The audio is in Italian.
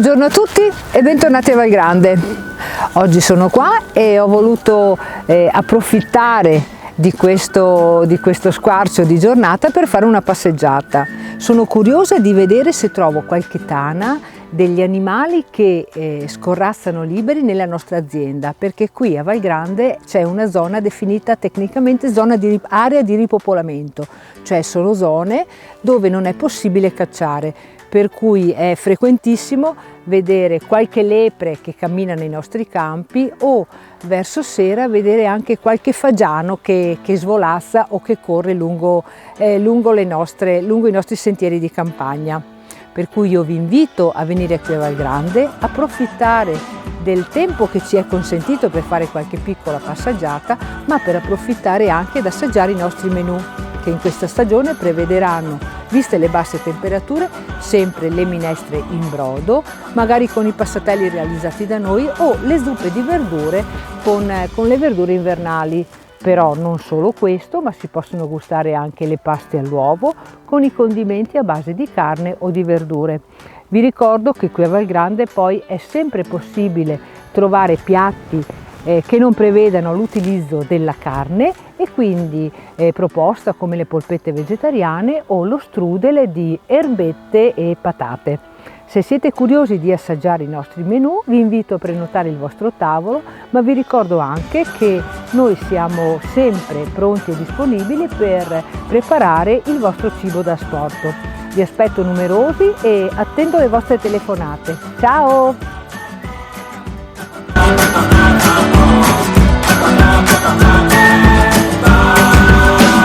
Buongiorno a tutti e bentornati a Valgrande. Oggi sono qua e ho voluto approfittare di questo squarcio di giornata per fare una passeggiata. Sono curiosa di vedere se trovo qualche tana, degli animali che scorrazzano liberi nella nostra azienda, perché qui a Valgrande c'è una zona definita tecnicamente area di ripopolamento, cioè sono zone dove non è possibile cacciare, per cui è frequentissimo vedere qualche lepre che cammina nei nostri campi o verso sera vedere anche qualche fagiano che svolazza o che corre lungo i nostri sentieri di campagna. Per cui io vi invito a venire qui a Valgrande, approfittare del tempo che ci è consentito per fare qualche piccola passeggiata, ma per approfittare anche ad assaggiare i nostri menù, che in questa stagione prevederanno, viste le basse temperature, sempre le minestre in brodo, magari con i passatelli realizzati da noi, o le zuppe di verdure con le verdure invernali. Però non solo questo, ma si possono gustare anche le paste all'uovo con i condimenti a base di carne o di verdure. Vi ricordo che qui a Valgrande poi è sempre possibile trovare piatti che non prevedano l'utilizzo della carne e quindi proposta come le polpette vegetariane o lo strudel di erbette e patate. Se siete curiosi di assaggiare i nostri menù, vi invito a prenotare il vostro tavolo, ma vi ricordo anche che noi siamo sempre pronti e disponibili per preparare il vostro cibo da asporto. Vi aspetto numerosi e attendo le vostre telefonate. Ciao!